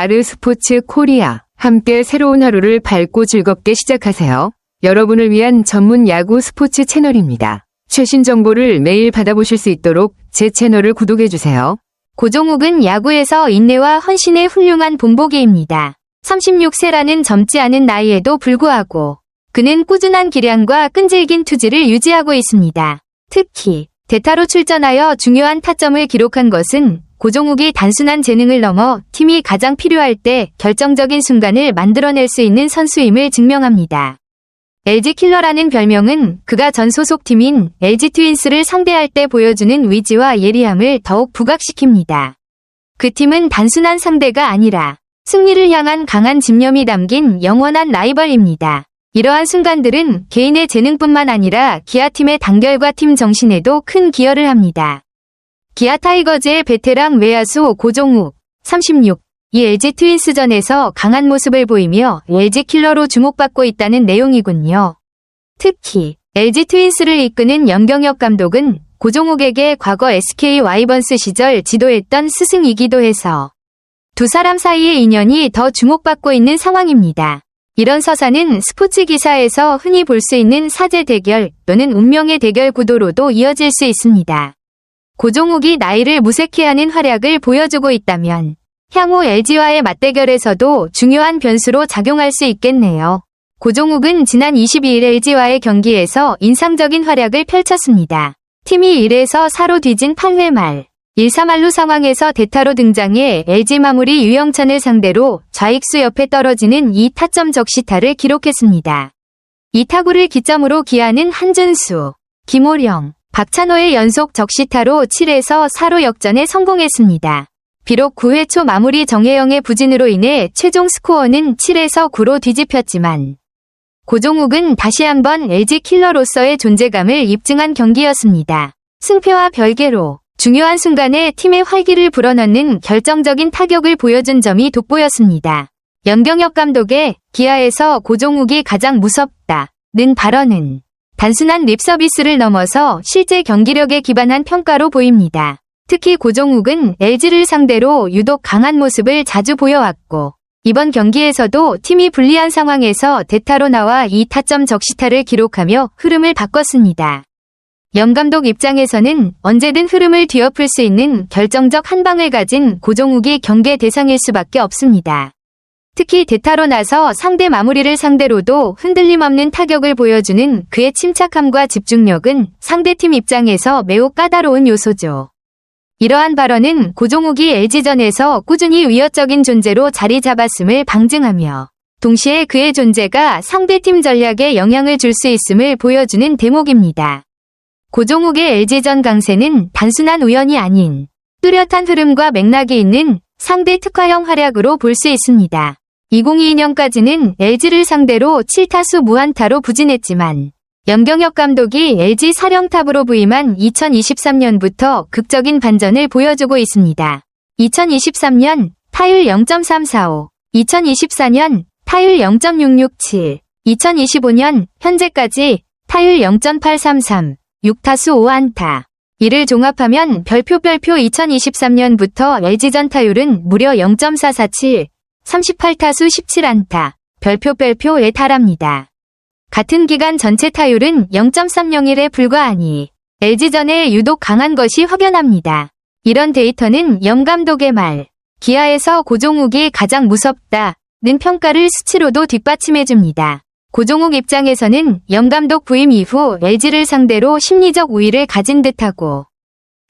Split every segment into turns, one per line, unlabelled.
아르스포츠 코리아. 함께 새로운 하루를 밝고 즐겁게 시작하세요. 여러분을 위한 전문 야구 스포츠 채널입니다. 최신 정보를 매일 받아보실 수 있도록 제 채널을 구독해주세요.
고종욱은 야구에서 인내와 헌신의 훌륭한 본보기입니다. 36세라는 젊지 않은 나이에도 불구하고 그는 꾸준한 기량과 끈질긴 투지를 유지하고 있습니다. 특히 대타로 출전하여 중요한 타점을 기록한 것은 고종욱이 단순한 재능을 넘어 팀이 가장 필요할 때 결정적인 순간을 만들어낼 수 있는 선수임을 증명합니다. LG 킬러라는 별명은 그가 전 소속팀인 LG 트윈스를 상대할 때 보여주는 위지와 예리함을 더욱 부각시킵니다. 그 팀은 단순한 상대가 아니라 승리를 향한 강한 집념이 담긴 영원한 라이벌입니다. 이러한 순간들은 개인의 재능뿐만 아니라 기아팀의 단결과 팀 정신에도 큰 기여를 합니다. 기아 타이거즈의 베테랑 외야수 고종욱, 36, 이 LG 트윈스전에서 강한 모습을 보이며 LG 킬러로 주목받고 있다는 내용이군요. 특히 LG 트윈스를 이끄는 염경엽 감독은 고종욱에게 과거 SK 와이번스 시절 지도했던 스승이기도 해서 두 사람 사이의 인연이 더 주목받고 있는 상황입니다. 이런 서사는 스포츠 기사에서 흔히 볼 수 있는 사제 대결 또는 운명의 대결 구도로도 이어질 수 있습니다. 고종욱이 나이를 무색해하는 활약을 보여주고 있다면 향후 LG와의 맞대결에서도 중요한 변수로 작용할 수 있겠네요. 고종욱은 지난 22일 LG와의 경기에서 인상적인 활약을 펼쳤습니다. 팀이 1에서 4로 뒤진 8회 말 1-3할루 상황에서 대타로 등장해 LG 마무리 유영찬을 상대로 좌익수 옆에 떨어지는 2타점 적시타를 기록했습니다. 이 타구를 기점으로 기아는 한준수, 김호령, 박찬호의 연속 적시타로 7에서 4로 역전에 성공했습니다. 비록 9회 초 마무리 정혜영의 부진으로 인해 최종 스코어는 7에서 9로 뒤집혔지만 고종욱은 다시 한번 LG 킬러로서의 존재감을 입증한 경기였습니다. 승패와 별개로 중요한 순간에 팀의 활기를 불어넣는 결정적인 타격을 보여준 점이 돋보였습니다. 염경엽 감독의 기아에서 고종욱이 가장 무섭다는 발언은 단순한 립서비스를 넘어서 실제 경기력에 기반한 평가로 보입니다. 특히 고종욱은 LG를 상대로 유독 강한 모습을 자주 보여왔고 이번 경기에서도 팀이 불리한 상황에서 대타로 나와 2타점 적시타를 기록하며 흐름을 바꿨습니다. 염 감독 입장에서는 언제든 흐름을 뒤엎을 수 있는 결정적 한 방을 가진 고종욱이 경계 대상일 수밖에 없습니다. 특히 대타로 나서 상대 마무리를 상대로도 흔들림 없는 타격을 보여주는 그의 침착함과 집중력은 상대팀 입장에서 매우 까다로운 요소죠. 이러한 발언은 고종욱이 LG전에서 꾸준히 위협적인 존재로 자리 잡았음을 방증하며 동시에 그의 존재가 상대팀 전략에 영향을 줄 수 있음을 보여주는 대목입니다. 고종욱의 LG전 강세는 단순한 우연이 아닌 뚜렷한 흐름과 맥락이 있는 상대 특화형 활약으로 볼 수 있습니다. 2022년까지는 LG를 상대로 7타수 무안타로 부진했지만 염경엽 감독이 LG 사령탑으로 부임한 2023년부터 극적인 반전을 보여주고 있습니다. 2023년 타율 0.345, 2024년 타율 0.667, 2025년 현재까지 타율 0.833, 6타수 5안타. 이를 종합하면 별표 2023년부터 LG전 타율은 무려 0.447, 38타수 17안타, 별표에 달합니다. 같은 기간 전체 타율은 0.301에 불과하니 LG전에 유독 강한 것이 확연합니다. 이런 데이터는 염 감독의 말, 기아에서 고종욱이 가장 무섭다는 평가를 수치로도 뒷받침해줍니다. 고종욱 입장에서는 염 감독 부임 이후 LG를 상대로 심리적 우위를 가진 듯하고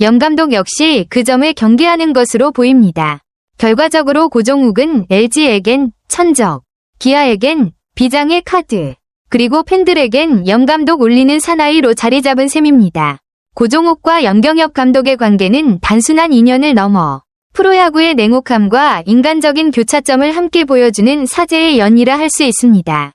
염 감독 역시 그 점을 경계하는 것으로 보입니다. 결과적으로 고종욱은 LG에겐 천적, 기아에겐 비장의 카드, 그리고 팬들에겐 염 감독 울리는 사나이로 자리 잡은 셈입니다. 고종욱과 염경엽 감독의 관계는 단순한 인연을 넘어 프로야구의 냉혹함과 인간적인 교차점을 함께 보여주는 사제의 연이라 할 수 있습니다.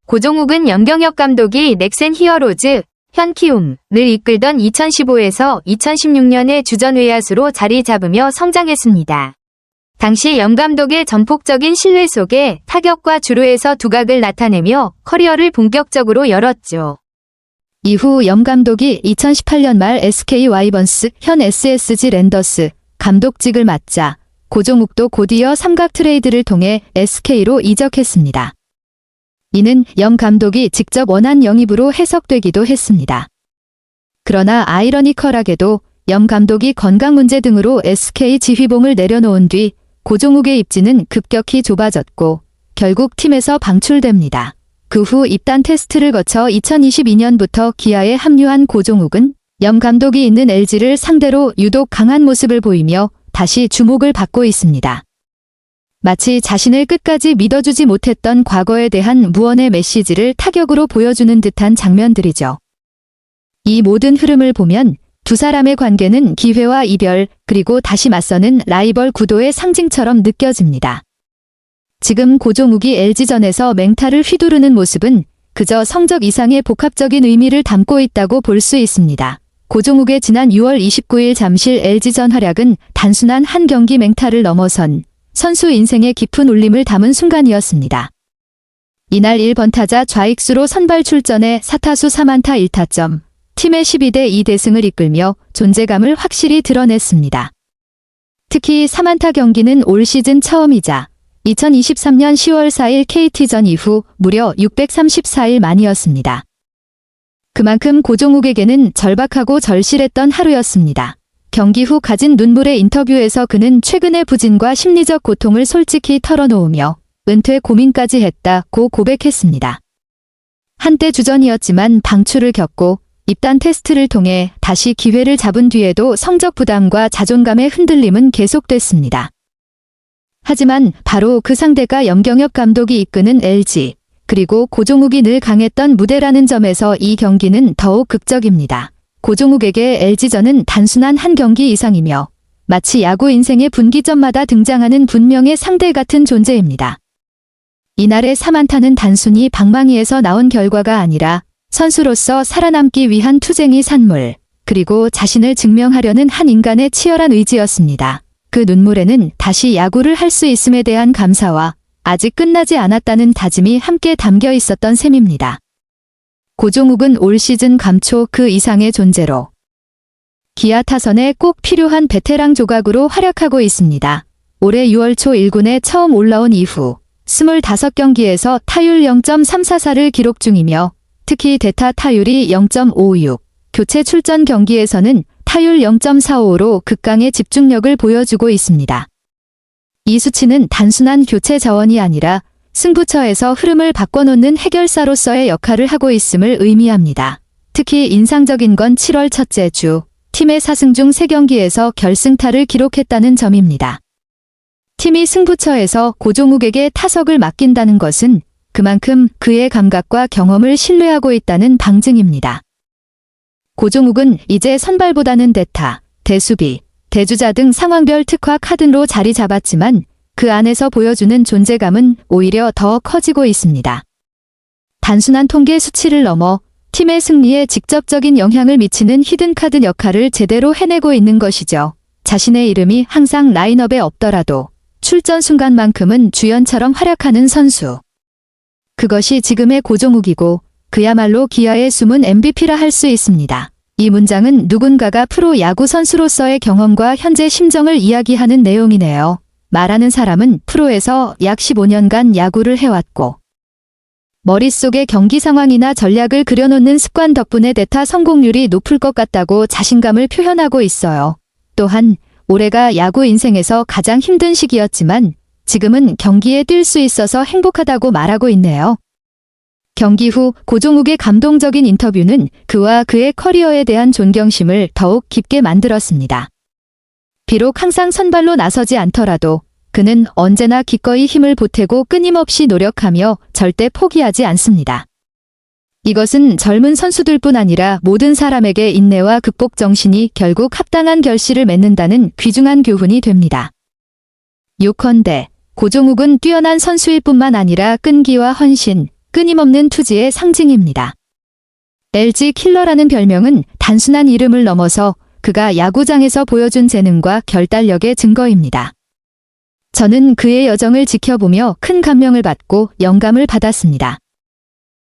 고종욱은 염경엽 감독이 넥센 히어로즈, 현키움을 이끌던 2015에서 2016년에 주전 외야수로 자리 잡으며 성장했습니다. 당시 염 감독의 전폭적인 신뢰 속에 타격과 주루에서 두각을 나타내며 커리어를 본격적으로 열었죠.
이후 염 감독이 2018년 말 SK 와이번스, 현 SSG 랜더스 감독직을 맡자 고종욱도 곧이어 삼각 트레이드를 통해 SK로 이적했습니다. 이는 영 감독이 직접 원한 영입으로 해석되기도 했습니다. 그러나 아이러니컬하게도 영 감독이 건강 문제 등으로 SK 지휘봉을 내려놓은 뒤 고종욱의 입지는 급격히 좁아졌고 결국 팀에서 방출됩니다. 그 후 입단 테스트를 거쳐 2022년부터 기아에 합류한 고종욱은 영 감독이 있는 LG를 상대로 유독 강한 모습을 보이며 다시 주목을 받고 있습니다. 마치 자신을 끝까지 믿어주지 못했던 과거에 대한 무언의 메시지를 타격으로 보여주는 듯한 장면들이죠. 이 모든 흐름을 보면 두 사람의 관계는 기회와 이별, 그리고 다시 맞서는 라이벌 구도의 상징처럼 느껴집니다. 지금 고종욱이 LG전에서 맹타를 휘두르는 모습은 그저 성적 이상의 복합적인 의미를 담고 있다고 볼 수 있습니다. 고종욱의 지난 6월 29일 잠실 LG전 활약은 단순한 한 경기 맹타를 넘어선 선수 인생의 깊은 울림을 담은 순간이었습니다. 이날 1번 타자 좌익수로 선발 출전해 4타수 3안타 1타점, 팀의 12대 2대승을 이끌며 존재감을 확실히 드러냈습니다. 특히 3안타 경기는 올 시즌 처음이자 2023년 10월 4일 KT전 이후 무려 634일 만이었습니다. 그만큼 고종욱에게는 절박하고 절실했던 하루였습니다. 경기 후 가진 눈물의 인터뷰에서 그는 최근의 부진과 심리적 고통을 솔직히 털어놓으며 은퇴 고민까지 했다고 고백했습니다. 한때 주전이었지만 방출을 겪고 입단 테스트를 통해 다시 기회를 잡은 뒤에도 성적 부담과 자존감의 흔들림은 계속됐습니다. 하지만 바로 그 상대가 염경엽 감독이 이끄는 LG, 그리고 고종욱이 늘 강했던 무대라는 점에서 이 경기는 더욱 극적입니다. 고종욱에게 LG전은 단순한 한 경기 이상이며 마치 야구 인생의 분기점마다 등장하는 분명의 상대 같은 존재입니다. 이날의 3안타는 단순히 방망이에서 나온 결과가 아니라 선수로서 살아남기 위한 투쟁의 산물, 그리고 자신을 증명하려는 한 인간의 치열한 의지였습니다. 그 눈물에는 다시 야구를 할 수 있음에 대한 감사와 아직 끝나지 않았다는 다짐이 함께 담겨 있었던 셈입니다. 고종욱은 올 시즌 감초 그 이상의 존재로 기아 타선에 꼭 필요한 베테랑 조각으로 활약하고 있습니다. 올해 6월 초 1군에 처음 올라온 이후 25경기에서 타율 0.344를 기록 중이며 특히 대타 타율이 0.56, 교체 출전 경기에서는 타율 0.45로 극강의 집중력을 보여주고 있습니다. 이 수치는 단순한 교체 자원이 아니라 승부처에서 흐름을 바꿔놓는 해결사로서의 역할을 하고 있음을 의미합니다. 특히 인상적인 건 7월 첫째 주, 팀의 4승 중 3경기에서 결승타를 기록했다는 점입니다. 팀이 승부처에서 고종욱에게 타석을 맡긴다는 것은 그만큼 그의 감각과 경험을 신뢰하고 있다는 방증입니다. 고종욱은 이제 선발보다는 대타, 대수비, 대주자 등 상황별 특화 카드로 자리 잡았지만 그 안에서 보여주는 존재감은 오히려 더 커지고 있습니다. 단순한 통계 수치를 넘어 팀의 승리에 직접적인 영향을 미치는 히든카드 역할을 제대로 해내고 있는 것이죠. 자신의 이름이 항상 라인업에 없더라도 출전 순간만큼은 주연처럼 활약하는 선수. 그것이 지금의 고종욱이고 그야말로 기아의 숨은 MVP라 할 수 있습니다. 이 문장은 누군가가 프로 야구 선수로서의 경험과 현재 심정을 이야기하는 내용이네요. 말하는 사람은 프로에서 약 15년간 야구를 해왔고 머릿속에 경기 상황이나 전략을 그려놓는 습관 덕분에 대타 성공률이 높을 것 같다고 자신감을 표현하고 있어요. 또한 올해가 야구 인생에서 가장 힘든 시기였지만 지금은 경기에 뛸 수 있어서 행복하다고 말하고 있네요. 경기 후 고종욱의 감동적인 인터뷰는 그와 그의 커리어에 대한 존경심을 더욱 깊게 만들었습니다. 비록 항상 선발로 나서지 않더라도 그는 언제나 기꺼이 힘을 보태고 끊임없이 노력하며 절대 포기하지 않습니다. 이것은 젊은 선수들뿐 아니라 모든 사람에게 인내와 극복 정신이 결국 합당한 결실을 맺는다는 귀중한 교훈이 됩니다. 요컨대 고종욱은 뛰어난 선수일 뿐만 아니라 끈기와 헌신, 끊임없는 투지의 상징입니다. LG 킬러라는 별명은 단순한 이름을 넘어서 그가 야구장에서 보여준 재능과 결단력의 증거입니다. 저는 그의 여정을 지켜보며 큰 감명을 받고 영감을 받았습니다.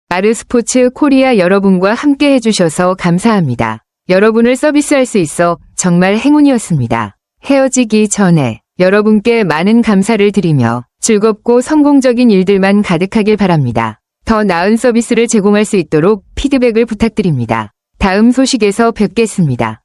아르스포츠 코리아 여러분과 함께 해주셔서 감사합니다. 여러분을 서비스할 수 있어 정말 행운이었습니다. 헤어지기 전에 여러분께 많은 감사를 드리며 즐겁고 성공적인 일들만 가득하길 바랍니다. 더 나은 서비스를 제공할 수 있도록 피드백을 부탁드립니다. 다음 소식에서 뵙겠습니다.